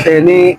یعنی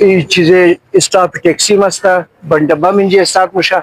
این چیز stop تاکسی مستا بندبا منجی stop مشا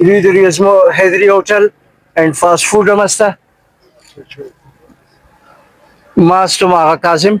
ریدری ازمو هدری هوتل اند فاست food مستا ماستم آقا کاظم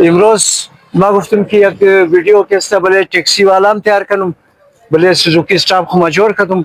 امروز ما گفتم که یک ویدیو که است بله ټیکسی والام تیار کنم بله سوزوکی استاپ خو ما جوړ کړم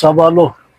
Sabalo.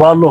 Balo.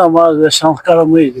Namaz Şankara mıydı?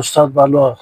Ustad Balo.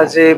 از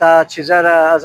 تا چیزا از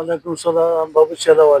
Aleyküm selam babu çelaval.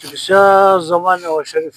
Çıkışa zaman o şerif.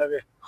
Nebi.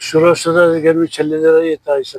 Şurası gelmiş 50 lira yetaysa.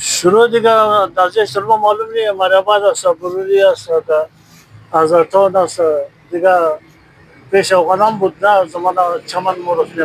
Şunu diga daze sırma malum değil. Marabad asa, Buruli asa, Azarton asa, diga peş avganam budna zamana çaman morufne.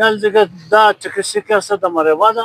Nel diga da çıkışı kasa da Marabada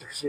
çıkışı.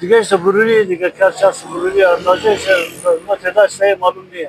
Diga ise Buruli diga karşısı Buruli daze ise mateda şey malum değil.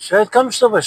Şayet kamışta baş.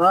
Ha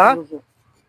Ha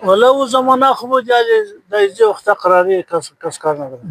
Valla o zaman akıbı yani dayıcı vakta kararı kas karnadır.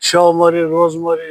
Şav mori, roz mori,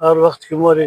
her vakit ki mori,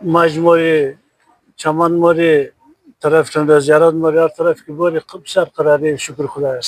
mac mori, çaman mori, taraftan da ziyaret mori, her taraf ki mori, kıpsar kararı şükür Khudaya.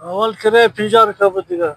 Aval kere 50 rakabı diga.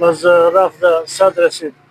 Baz rafda sad resid.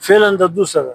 Filan da dusada.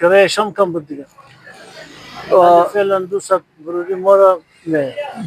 Kere şam kam bud diga. Filan dusad bururi mora ne?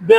Be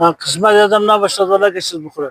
Ha kısmet adam ne başladı ola geçsiz bu kura.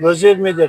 Vazir mi diye.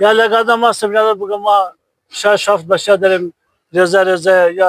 Ya lagada ma sebnada bugama şaft başa derim. Reza ya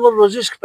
nur rozi iş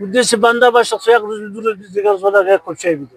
Bu desi banda başa soyak rozi dur biz diğer zola gel kol şey bidi.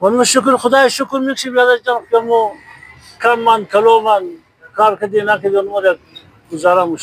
Onun şükür Khudaya şükür mükşi birader can kamu kaman kaloman kar kedi na kedi onlara guzaramış.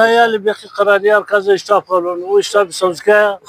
Ne yani bir karar yer kazı iştah kalın. O iştah bir sözke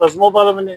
bas moballamını.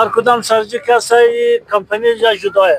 Arkadan sarıcı kasayı kampanya juda ya.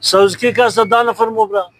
Sözki kasa da nafar mubra.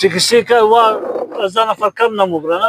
Çıkışı ka var az da nafar kam na mubra na.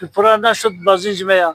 Ki pura naşut bazınc meya.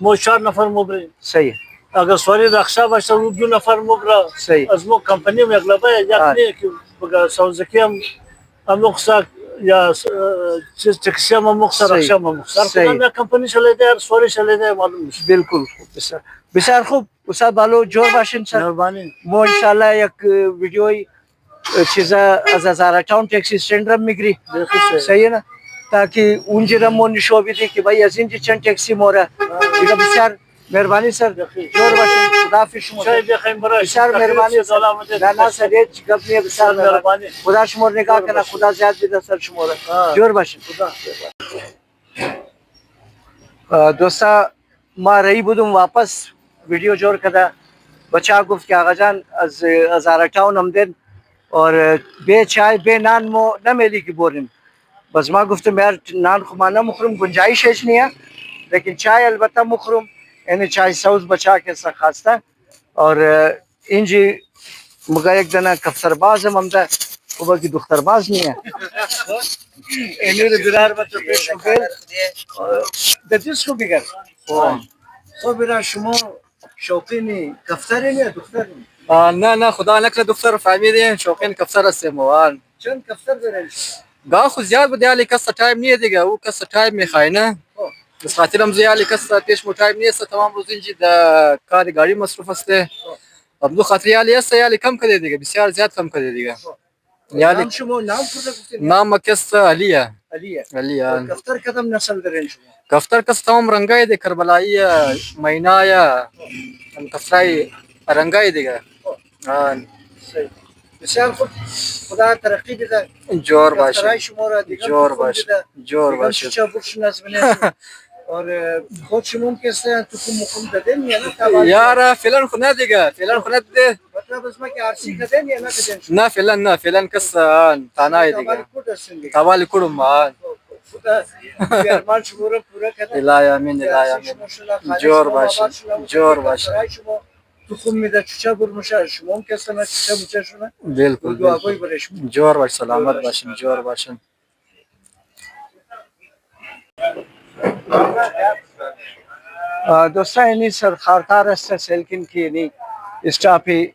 ما 4 نفر مبریم. صحیح اگر سواری رخصه باشه رو 2 نفر مبره. صحیح از ما کمپانی مغلبه یک نه که بگه سوزکی هم مقصد یا چیز تاکسی هم مقصد رخصه هم مقصد. کدام یک کمپانی شلیده هر سواری شلیده معلوم نیست. بالکل خوب بسیار بسیار خوب استاد بالو جور باشین سر مهربانی. ما انشالله یک ویدیوی چیزا از هزاره تاون تاکسی استند را میگیری صحیح نه تاکه اونجا را ما نشون بدی که بھائی از اینجا چند تاکسی مورا دیگه بسیار مهربانی سر جور باشین خداحافظ شما چای بخیر برای بسیار مهربانی سر نه نه سر هیچ گپ نیست بسیار مهربانی خدا شما رو نگاه کنه خدا زیاد بده سر شما را جور باشین دوستا ما رئی بودم واپس ویدیو جور کرده بچه گفت که آقا جان از هزاره تاون آمدین اور به چای به نان مو نمیلی که بریم بس ما گفتم یار نان خو ما نمیخورم گنجایشش نیه لیکن چای البته مخورم یعنی چای سوز بچه که خواسته اور اینجی مگه یک دانه کفتر بازم هم ده خوبه که دختر باز نیه اینو رو برار بچه پیش بگل دتیز خوب بگر خب برای شما شوقین کفتر نیه دختر نیه نه خدا نکنه دختر فهمیدین شوقین کفتر هستیم وان چند کفتر دارین گاه خود زیاد بوده علی کس تایم نیه دیگه او کس تایم میخوای نه بس خاطرم زیاد علی کس پیش مو تایم نیست تمام روز اینجی د کار گاڑی مصروف است ابدو خاطری علی است علی کم کده دیگه بسیار زیاد کم کده دیگه نام شما نام کجا گفتین نام کس علیه علیه کفتر کدام نسل دارین شما کفتر کس تمام رنگای دی کربلایی مینایا کفترای رنگای دیگه بسیار خوب خدا ترقی بده جور باشه کفترای شما را دیگه جور باشه چه بخش نزمنه اور خود شما هم کسی تو مخم دادن یا نه یارا فعلا خو نه دیگه فعلا خو نه ده مطلب از ما که عرصی کدن یا نه کدن نه فعلا کس تانای دیگه توالی کورم خدا بیارمان شما را پورا کنه الهی امین جور باشه تخم میده چوچه برمشه شما هم کسی نه چوچه بچه شونه بالکل جور باش سلامت باشین جور باشین دوستان اینی سرخارتار است سلکین کی اینی استاپی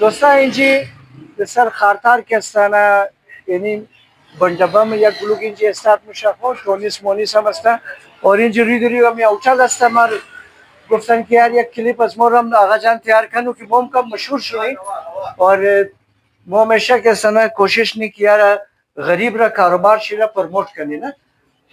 دوستان اینجی سر خارتار که استانه یعنی بندبه من یک بلوگ اینجی استارت میشه خود تونیس مونیس هم است اور اینجی ریدری هم یا اوچال است مر گفتن که یار یک کلیپ از ما هم آقا جان تیار کنو که بوم کم مشهور شوی اور ما همیشه که استانه کوشش نی که یار غریب را کاروبار شیره پرموت کنی نه